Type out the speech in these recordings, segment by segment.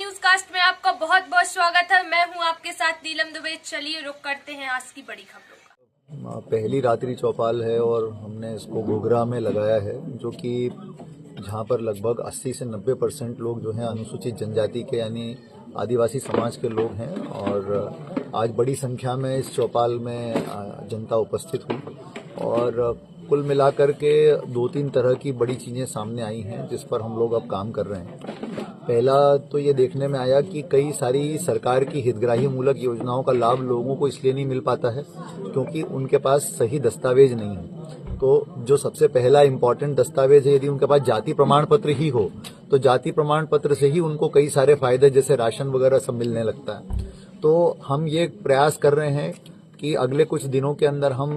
News cast में आपका बहुत बहुत स्वागत है। मैं हूं आपके साथ नीलम दुबे। चलिए रुक करते हैं आज की बड़ी खबरों का। पहली रात्रि चौपाल है और हमने इसको घोघरा में लगाया है, जो कि जहां पर लगभग 80 से 90% लोग जो हैं अनुसूचित जनजाति के यानी आदिवासी समाज के लोग हैं। और आज बड़ी संख्या में इस चौपाल में जनता उपस्थित हुई और कुल मिलाकर के 2-3 तरह की बड़ी चीजें सामने आई हैं जिस पर हम लोग अब काम कर रहे हैं। पहला तो ये देखने में आया कि कई सारी सरकार की हितग्राही मूलक योजनाओं का लाभ लोगों को इसलिए नहीं मिल पाता है क्योंकि उनके पास सही दस्तावेज नहीं है। तो जो सबसे पहला इम्पोर्टेंट दस्तावेज है, यदि उनके पास जाति प्रमाण पत्र ही हो तो जाति प्रमाण पत्र से ही उनको कई सारे फायदे जैसे राशन वगैरह सब मिलने लगता है। तो हम ये प्रयास कर रहे हैं कि अगले कुछ दिनों के अंदर हम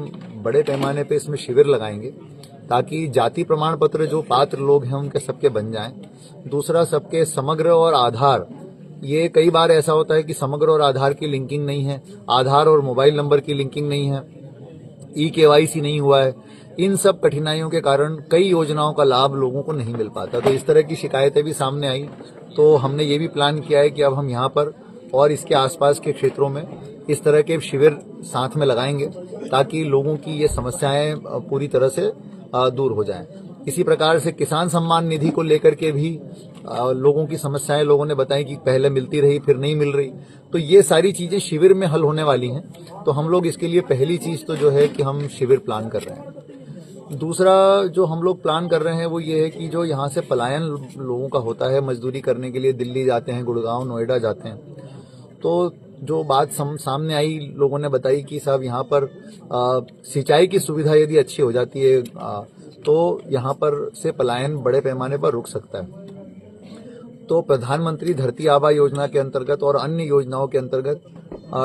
बड़े पैमाने पे इसमें शिविर लगाएंगे ताकि जाति प्रमाण पत्र जो पात्र लोग हैं उनके सबके बन जाएं। दूसरा, सबके समग्र और आधार, ये कई बार ऐसा होता है कि समग्र और आधार की लिंकिंग नहीं है, आधार और मोबाइल नंबर की लिंकिंग नहीं है, KYC नहीं हुआ है। इन सब कठिनाइयों के कारण कई योजनाओं का लाभ लोगों को नहीं मिल पाता। तो इस तरह की शिकायतें भी सामने आई। तो हमने ये भी प्लान किया है कि अब हम यहाँ पर और इसके आसपास के क्षेत्रों में इस तरह के शिविर साथ में लगाएंगे ताकि लोगों की ये समस्याएं पूरी तरह से दूर हो जाएं। इसी प्रकार से किसान सम्मान निधि को लेकर के भी लोगों की समस्याएं लोगों ने बताई कि पहले मिलती रही फिर नहीं मिल रही। तो ये सारी चीजें शिविर में हल होने वाली हैं। तो हम लोग इसके लिए पहली चीज तो जो है कि हम शिविर प्लान कर रहे हैं। दूसरा जो हम लोग प्लान कर रहे हैं वो ये है कि जो यहाँ से पलायन लोगों का होता है, मजदूरी करने के लिए दिल्ली जाते हैं, गुड़गांव, नोएडा जाते हैं, तो जो बात सामने आई, लोगों ने बताई कि साहब यहाँ पर सिंचाई की सुविधा यदि अच्छी हो जाती है तो यहाँ पर से पलायन बड़े पैमाने पर रुक सकता है। तो प्रधानमंत्री धरती आबा योजना के अंतर्गत और अन्य योजनाओं के अंतर्गत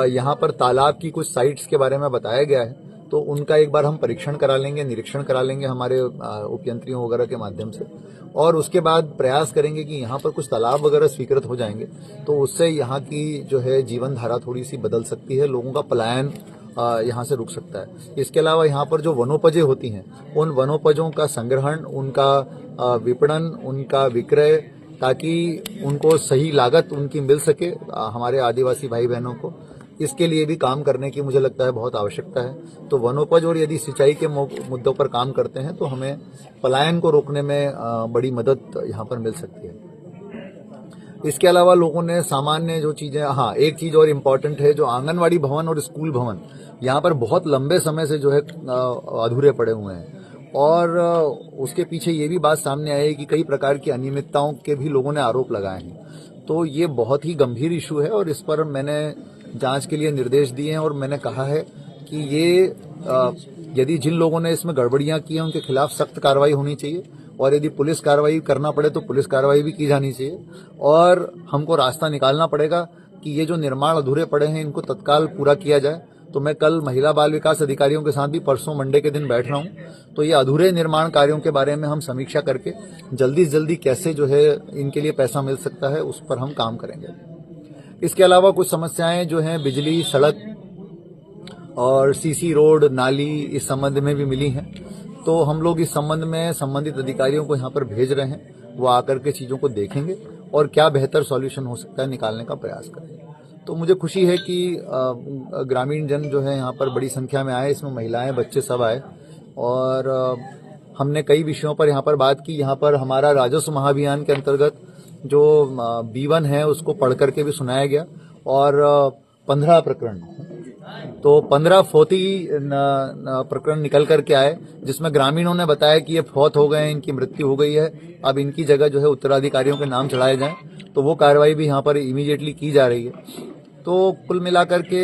यहाँ पर तालाब की कुछ साइट्स के बारे में बताया गया है। तो उनका एक बार हम परीक्षण करा लेंगे, निरीक्षण करा लेंगे हमारे उपयंत्रियों वगैरह के माध्यम से, और उसके बाद प्रयास करेंगे कि यहाँ पर कुछ तालाब वगैरह स्वीकृत हो जाएंगे तो उससे यहाँ की जो है जीवन धारा थोड़ी सी बदल सकती है, लोगों का पलायन यहाँ से रुक सकता है। इसके अलावा यहाँ पर जो वनोपजें होती हैं उन वनोपजों का संग्रहण, उनका विपणन, उनका विक्रय, ताकि उनको सही लागत उनकी मिल सके हमारे आदिवासी भाई बहनों को, इसके लिए भी काम करने की मुझे लगता है बहुत आवश्यकता है। तो वनोपज और यदि सिंचाई के मुद्दों पर काम करते हैं तो हमें पलायन को रोकने में बड़ी मदद यहाँ पर मिल सकती है। इसके अलावा लोगों ने सामान्य जो चीजें, हाँ एक चीज और इम्पोर्टेंट है, जो आंगनवाड़ी भवन और स्कूल भवन यहाँ पर बहुत लंबे समय से जो है अधूरे पड़े हुए हैं और उसके पीछे ये भी बात सामने आई है कि कई प्रकार की अनियमितताओं के भी लोगों ने आरोप लगाए हैं। तो ये बहुत ही गंभीर इशू है और इस पर मैंने जांच के लिए निर्देश दिए हैं और मैंने कहा है कि ये यदि जिन लोगों ने इसमें गड़बड़ियां की हैं उनके खिलाफ सख्त कार्रवाई होनी चाहिए और यदि पुलिस कार्रवाई करना पड़े तो पुलिस कार्रवाई भी की जानी चाहिए और हमको रास्ता निकालना पड़ेगा कि ये जो निर्माण अधूरे पड़े हैं इनको तत्काल पूरा किया जाए। तो मैं कल महिला बाल विकास अधिकारियों के साथ भी परसों मंडे के दिन बैठ रहा हूं। तो ये अधूरे निर्माण कार्यों के बारे में हम समीक्षा करके जल्दी से जल्दी कैसे जो है इनके लिए पैसा मिल सकता है उस पर हम काम करेंगे। इसके अलावा कुछ समस्याएं जो हैं बिजली, सड़क और सीसी रोड, नाली, इस संबंध में भी मिली हैं। तो हम लोग इस संबंध में संबंधित अधिकारियों को यहाँ पर भेज रहे हैं, वो आकर के चीजों को देखेंगे और क्या बेहतर सॉल्यूशन हो सकता है निकालने का प्रयास करेंगे। तो मुझे खुशी है कि ग्रामीण जन जो है यहाँ पर बड़ी संख्या में आए, इसमें महिलाएं, बच्चे सब आए और हमने कई विषयों पर यहाँ पर बात की। यहाँ पर हमारा राजस्व महाअभियान के अंतर्गत जो B1 है उसको पढ़ करके भी सुनाया गया और 15 प्रकरण, तो 15 फौती प्रकरण निकल करके आए जिसमें ग्रामीणों ने बताया कि ये फौत हो गए हैं, इनकी मृत्यु हो गई है, अब इनकी जगह जो है उत्तराधिकारियों के नाम चढ़ाए जाएं। तो वो कार्रवाई भी यहाँ पर इमीडिएटली की जा रही है। तो कुल मिलाकर के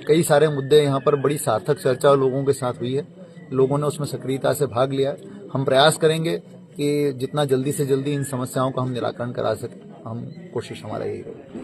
कई सारे मुद्दे यहाँ पर बड़ी सार्थक चर्चा लोगों के साथ हुई है, लोगों ने उसमें सक्रियता से भाग लिया। हम प्रयास करेंगे कि जितना जल्दी से जल्दी इन समस्याओं का हम निराकरण करा सकें, हम कोशिश हमारा यही रहेगी।